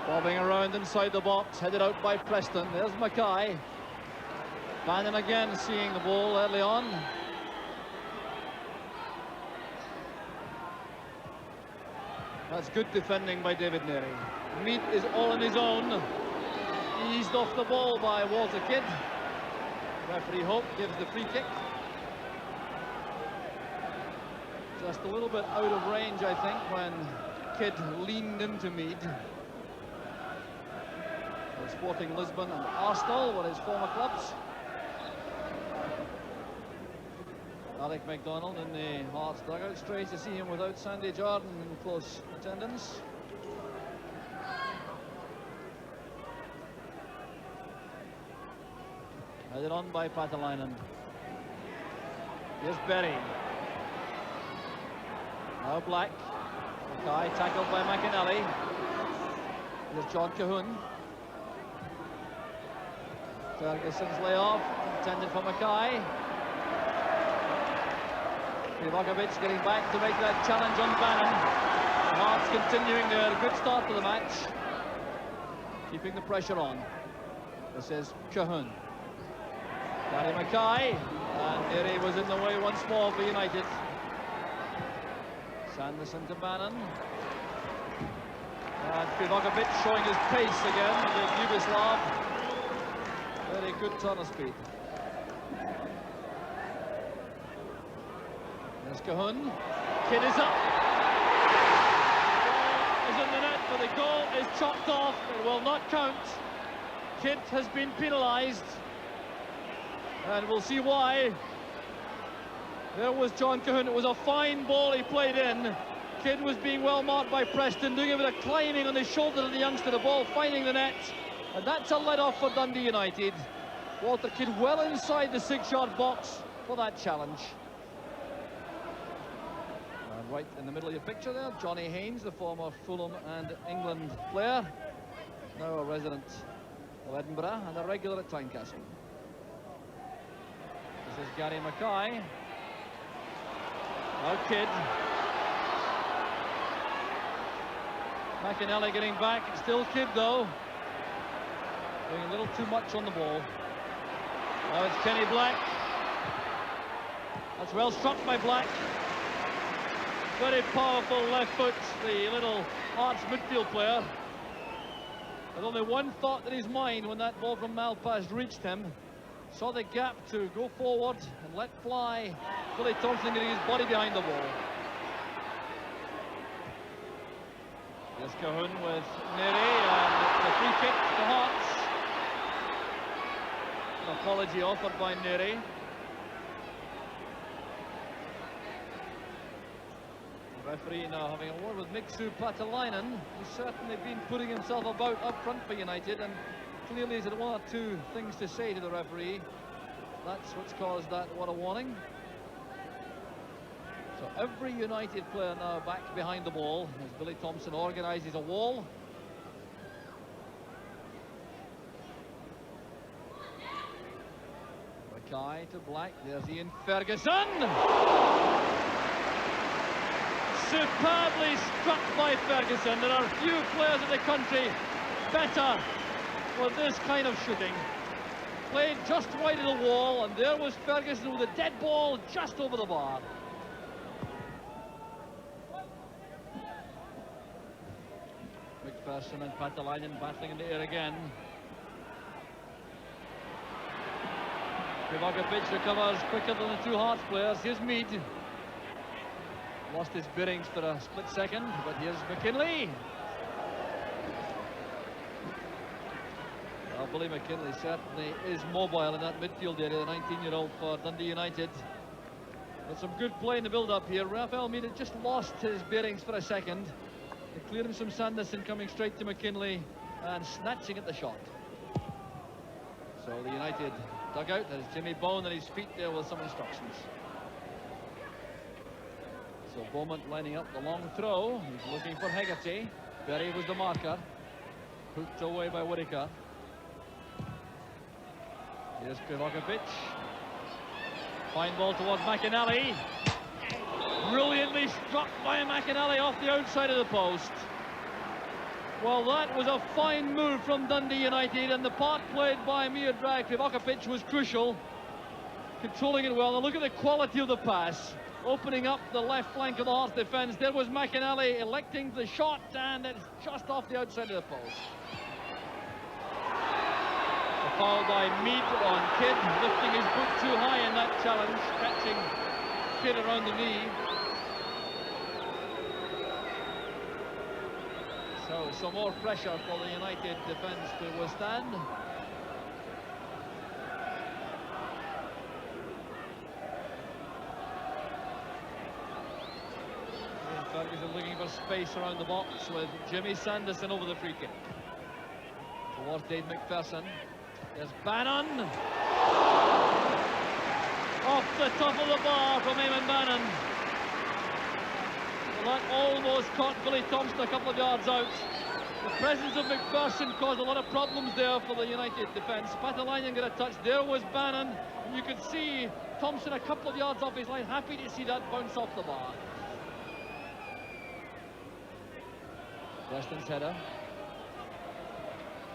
Bobbing around inside the box, headed out by Preston. There's Mackay. Bannon again seeing the ball early on. That's good defending by David Neary. Mead is all on his own. Eased off the ball by Walter Kidd. Referee Hope gives the free kick. Just a little bit out of range, I think, when Kidd leaned into Mead. Sporting Lisbon and Arsenal were his former clubs. Alec MacDonald in the Hearts dugout. Strange to see him without Sandy Jordan in close attendance. Headed on by Patalainen. Here's Berry. Now Black. Mackay tackled by McInally. Here's John Cahoon. Ferguson's layoff, intended for Mackay. Krivokapic getting back to make that challenge on Bannon. Hearts continuing their good start to the match. Keeping the pressure on. This is Cahoon. Gary Mackay. And Neary was in the way once more for United. Sanderson to Bannon. And Krivokapic showing his pace again, the Yugoslav. Very good turn of speed. There's Cahoon. Kidd is up. Ball is in the net, but the goal is chopped off. It will not count. Kidd has been penalised. And we'll see why. There was John Cahoon. It was a fine ball he played in. Kidd was being well marked by Preston, doing a bit of climbing on his shoulder to the youngster, the ball finding the net. And that's a let-off for Dundee United. Walter Kidd well inside the 6-yard box for that challenge. And right in the middle of your picture there, Johnny Haynes, the former Fulham and England player. Now a resident of Edinburgh and a regular at Tynecastle. This is Gary Mackay. Now Kidd. McInally getting back. It's still Kidd though. Doing a little too much on the ball. Now it's Kenny Black. That's well struck by Black. Very powerful left foot, the little Hearts midfield player. With only one thought in his mind when that ball from Malpass reached him. Saw the gap to go forward and let fly. Billy Thompson getting his body behind the ball. Here's Cahoon with Neary and the free kick to Hearts. An apology offered by Neary. The referee now having a word with Mixu Patalainen, who's certainly been putting himself about up front for United, and clearly he's had one or two things to say to the referee. That's what's caused that. What a warning. So every United player now back behind the ball as Billy Thompson organises a wall. Mackay to Black. There's Ian Ferguson. Superbly struck by Ferguson. There are few players in the country better for this kind of shooting. Played just wide of the wall, and there was Ferguson with a dead ball just over the bar. McPherson and Patalainen battling in the air again. Krivokapic recovers quicker than the two Hearts players. Here's Mead. Lost his bearings for a split second, but here's McKinley. Well, Billy McKinley certainly is mobile in that midfield area, the 19-year-old for Dundee United. But some good play in the build-up here. Rafael Mead had just lost his bearings for a second. They cleared him some Sanderson coming straight to McKinley and snatching at the shot. So the United dugout has Jimmy Bone at his feet there with some instructions. So Beaumont lining up the long throw. He's looking for Hegarty. Berry was the marker. Hooked away by Whittaker. Here's Krivokapic. Fine ball towards McInally. Brilliantly struck by McInally off the outside of the post. Well, that was a fine move from Dundee United, and the part played by Miodrag Krivokapic was crucial, controlling it well. And look at the quality of the pass, opening up the left flank of the Hearts defence. There was McInally electing the shot, and it's just off the outside of the post. A foul by Mead on Kidd, lifting his boot too high in that challenge, catching Kidd around the knee. So some more pressure for the United defence to withstand. Ian Ferguson looking for space around the box with Jimmy Sanderson over the free kick. Towards Dave McPherson. There's Bannon. Off the top of the bar from Eamon Bannon. Well, that almost caught Billy Thompson a couple of yards out. The presence of McPherson caused a lot of problems there for the United defence. Patalainen got a touch. There was Bannon. And you could see Thompson a couple of yards off his line. Happy to see that bounce off the bar. Preston's header.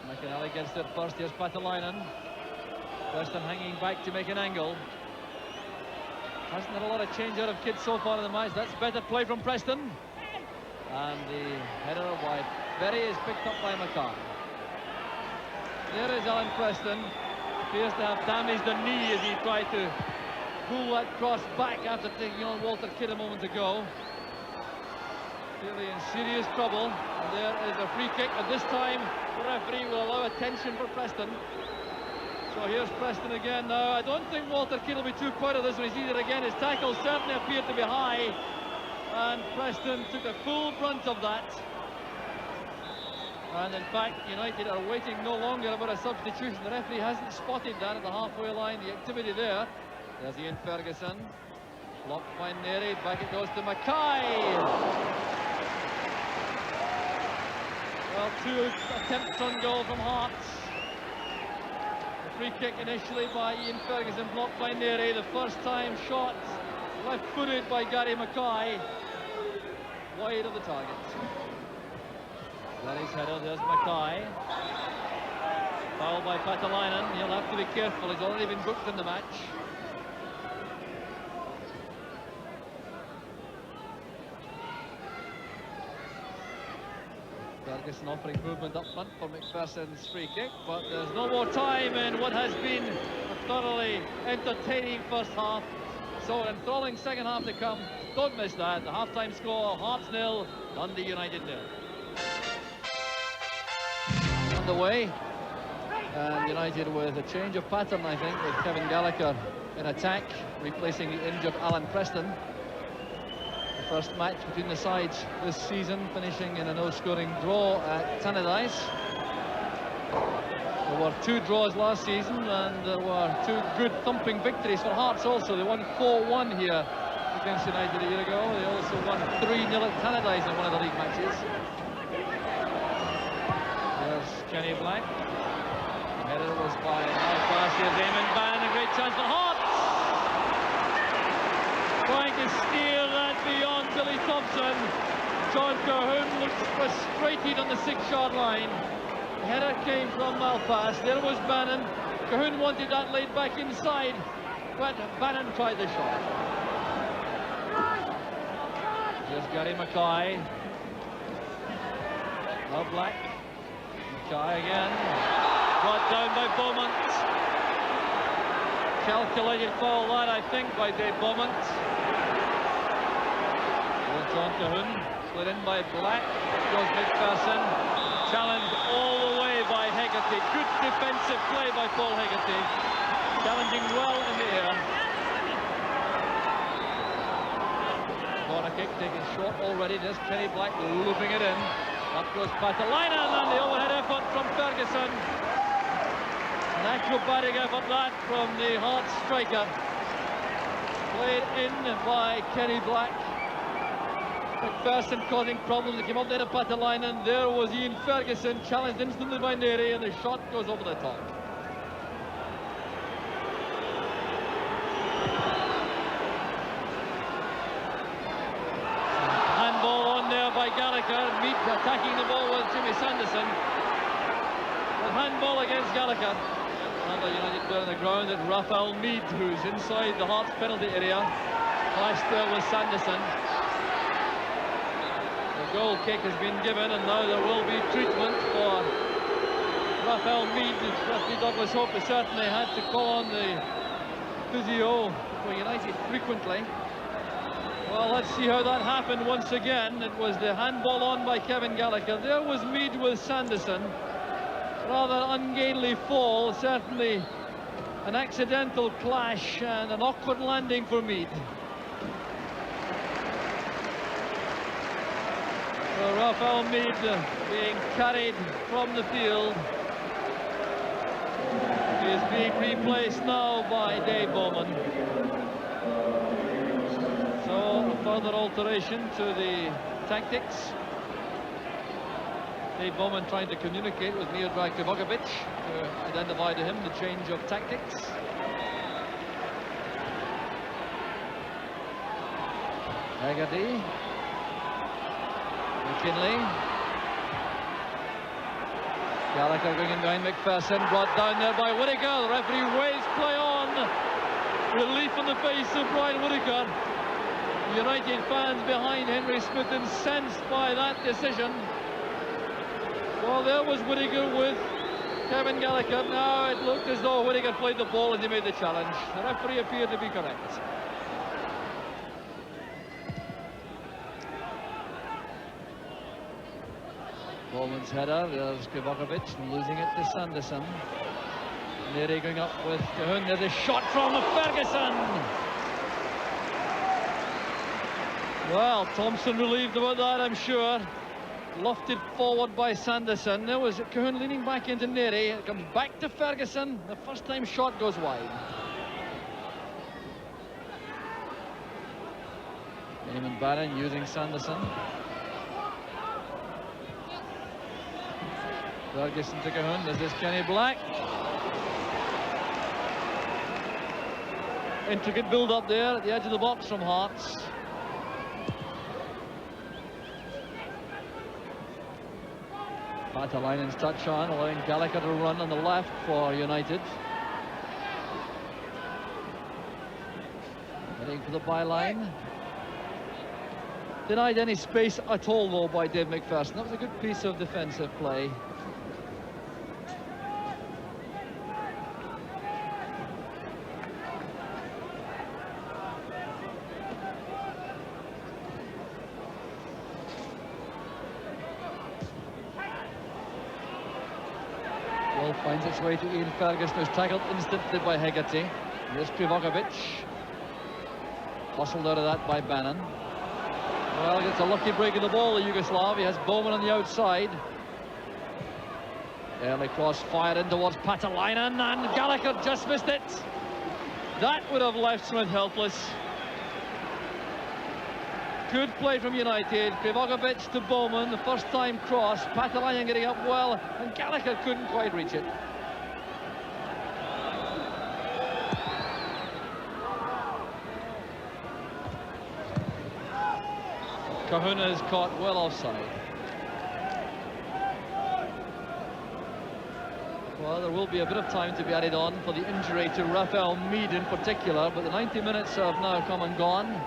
McInally gets it first. Here's Patalainen. Preston hanging back to make an angle. Hasn't had a lot of change out of Kidd so far in the match. That's better play from Preston. And the header by Berry is picked up by McCarthy. There is Alan Preston. Appears to have damaged the knee as he tried to pull that cross back after taking on Walter Kidd a moment ago. Clearly in serious trouble. And there is a free kick, and this time the referee will allow attention for Preston. So here's Preston again now. I don't think Walter Kidd will be too proud of this when he sees it again. His tackle certainly appeared to be high, and Preston took the full brunt of that. And in fact, United are waiting no longer about a substitution. The referee hasn't spotted that at the halfway line, the activity there. There's Ian Ferguson. Blocked by Neri. Back it goes to Mackay. Well, two attempts on goal from Hearts. Free kick initially by Ian Ferguson, blocked by Neri. The first time shot, left-footed by Gary Mackay, wide of the target. Gary's header, there's Mackay. Foul by Patalainen. He'll have to be careful, he's already been booked in the match. Ferguson offering movement up front for McPherson's free kick, but there's no more time in what has been a thoroughly entertaining first half. So an enthralling second half to come. Don't miss that. The half-time score, Hearts 0, Dundee United 0. Underway, and United with a change of pattern, I think, with Kevin Gallagher in attack, replacing the injured Alan Preston. First match between the sides this season, finishing in a no-scoring draw at Tannadice. There were 2 draws last season, and there were 2 good thumping victories for Hearts also. They won 4-1 here against United a year ago. They also won 3-0 at Tannadice in one of the league matches. There's Kenny Black. The header was by pass. Here's Eamon Bannon, a great chance for Hearts. Trying to steer that beyond Billy Thompson. John Cahoon looks frustrated on the 6-yard line. The header came from Malpass. There was Bannon. Cahoon wanted that laid back inside, but Bannon tried the shot. Here's Gary Mackay. Now Black. Mackay again. Brought down by Beaumont. Calculated foul that, I think, by Dave Beaumont. John Cahoon, slid in by Black. Goes McPherson. Challenged all the way by Hegarty. Good defensive play by Paul Hegarty. Challenging well in the air. Corner kick taken short already. There's Kenny Black looping it in. Up goes Patalainen, and the overhead effort from Ferguson. An acrobatic effort that from the Hearts striker. Played in by Kenny Black. McPherson causing problems. He came up there to Patalainen. There was Ian Ferguson, challenged instantly by Neri, and the shot goes over the top. Handball on there by Gallagher. Gallagher. Mead attacking the ball with Jimmy Sanderson. The handball against Gallagher. Another United player on the ground at Raphael Mead, who's inside the Hearts penalty area. Clashed there with Sanderson. The goal kick has been given, and now there will be treatment for Raphael Mead. Referee Douglas Hope has certainly had to call on the physio for United frequently. Well, let's see how that happened once again. It was the handball on by Kevin Gallagher. There was Mead with Sanderson. Rather ungainly fall, certainly an accidental clash and an awkward landing for Mead. So Raphael Mead being carried from the field. He is being replaced now by Dave Bowman. So a further alteration to the tactics. Dave Bowman trying to communicate with Miodrag Krivokapic to identify to him the change of tactics. Haggerty. McKinley. Gallagher going in behind McPherson, brought down there by Whittaker. The referee waves play on. Relief on the face of Brian Whittaker. United fans behind Henry Smith incensed by that decision. Well, there was Whittaker with Kevin Gallagher. Now it looked as though Whittaker played the ball and he made the challenge. The referee appeared to be correct. Bowman's header, there's Krivokapic losing it to Sanderson. Neary going up with Cahun. There's a shot from Ferguson. Well, Thompson relieved about that, I'm sure. Lofted forward by Sanderson. There was Cahun leaning back into Neary. It comes back to Ferguson. The first time shot goes wide. Eamon Barron using Sanderson. Ferguson to Cahun. This is Kenny Black. Intricate build-up there at the edge of the box from Hearts. Patalainen's touch on, allowing Gallagher to run on the left for United. Heading for the byline. Denied any space at all, though, by Dave McPherson. That was a good piece of defensive play. Finds its way to Ian Ferguson, who's tackled instantly by Hegarty. Here's Krivokapic. Hustled out of that by Bannon. Well, it's a lucky break of the ball, the Yugoslav. He has Bowman on the outside. Early cross fired in towards Patalainen, and Gallagher just missed it. That would have left Smith helpless. Good play from United. Krivokapic to Bowman, the first time cross. Patalainen getting up well, and Gallagher couldn't quite reach it. Kahuna is caught well offside. Well, there will be a bit of time to be added on for the injury to Raphael Mead in particular, but the 90 minutes have now come and gone.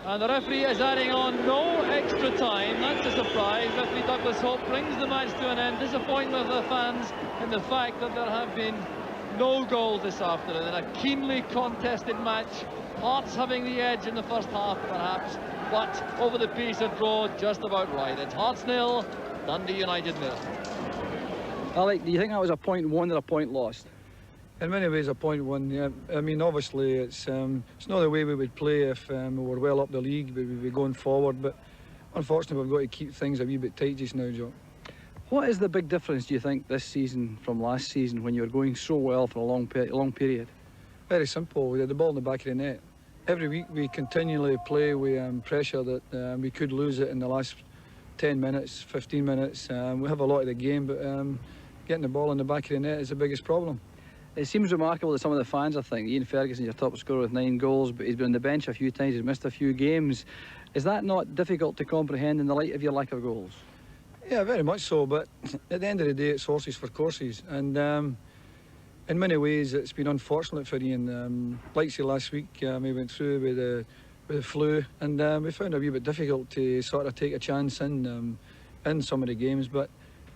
And the referee is adding on no extra time. That's a surprise. Referee Douglas Hope brings the match to an end. Disappointment of the fans in the fact that there have been no goals this afternoon in a keenly contested match. Hearts having the edge in the first half, perhaps, but over the piece a draw just about right. It's Hearts 0, Dundee United 0. Alec, do you think that was a point won or a point lost? In many ways a point won, yeah. I mean, obviously it's not the way we would play if we were well up the league, but we'd be going forward, but unfortunately we've got to keep things a wee bit tight just now, Joe. What is the big difference, do you think, this season from last season when you were going so well for a long period? Very simple. We had the ball in the back of the net. Every week we continually play with pressure that we could lose it in the last 10 minutes, 15 minutes. We have a lot of the game, but getting the ball in the back of the net is the biggest problem. It seems remarkable that some of the fans, I think, Ian Ferguson, your top scorer with 9 goals, but he's been on the bench a few times, he's missed a few games. Is that not difficult to comprehend in the light of your lack of goals? Yeah, very much so, but at the end of the day it's horses for courses, and in many ways it's been unfortunate for Ian. Like say last week, he went through with the flu, and we found it a wee bit difficult to sort of take a chance in some of the games, but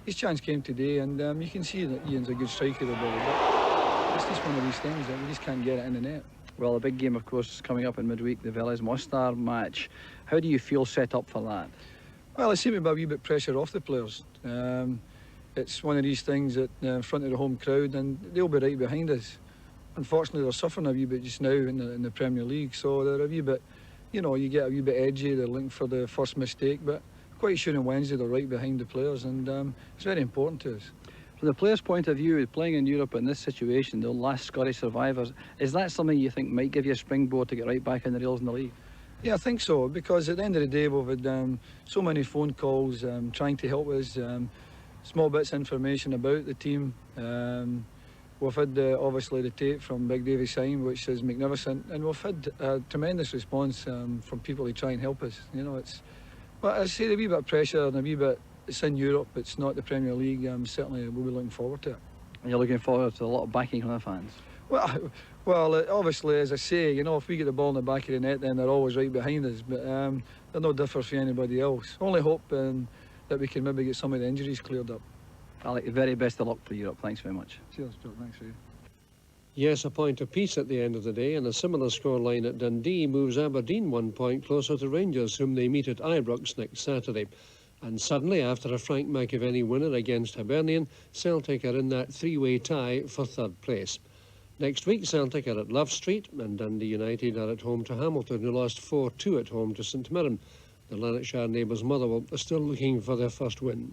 his chance came today, and you can see that Ian's a good striker of the ball, but it's just one of these things that we just can't get it in the net. Well, a big game, of course, is coming up in midweek, the Velez Mostar match. How do you feel set up for that? Well, it seemed to be a wee bit pressure off the players. It's one of these things that in front of the home crowd, and they'll be right behind us. Unfortunately, they're suffering a wee bit just now in the Premier League, so they're a wee bit, you know, you get a wee bit edgy. They're looking for the first mistake, but quite sure on Wednesday they're right behind the players, and it's very important to us. From the players' point of view, playing in Europe in this situation, the last Scottish survivors, is that something you think might give you a springboard to get right back in the rails in the league? Yeah, I think so, because at the end of the day we've had so many phone calls trying to help us, small bits of information about the team. We've had obviously the tape from Big Davy Syme, which is magnificent, and we've had a tremendous response from people who try and help us. You know, but I say a wee bit of pressure and a wee bit. It's in Europe, it's not the Premier League. Certainly we'll be looking forward to it. And you're looking forward to a lot of backing from the fans? Well, obviously, as I say, you know, if we get the ball in the back of the net, then they're always right behind us. But they're no different for anybody else. Only hope that we can maybe get some of the injuries cleared up. Alec, the very best of luck for Europe. Thanks very much. Cheers, Joe. Thanks for you. Yes, a point apiece at the end of the day, and a similar scoreline at Dundee moves Aberdeen 1 point closer to Rangers, whom they meet at Ibrox next Saturday. And suddenly, after a Frank McAvenny winner against Hibernian, Celtic are in that three-way tie for third place. Next week, Celtic are at Love Street, and Dundee United are at home to Hamilton, who lost 4-2 at home to St Mirren. The Lanarkshire neighbours' Motherwell are still looking for their first win.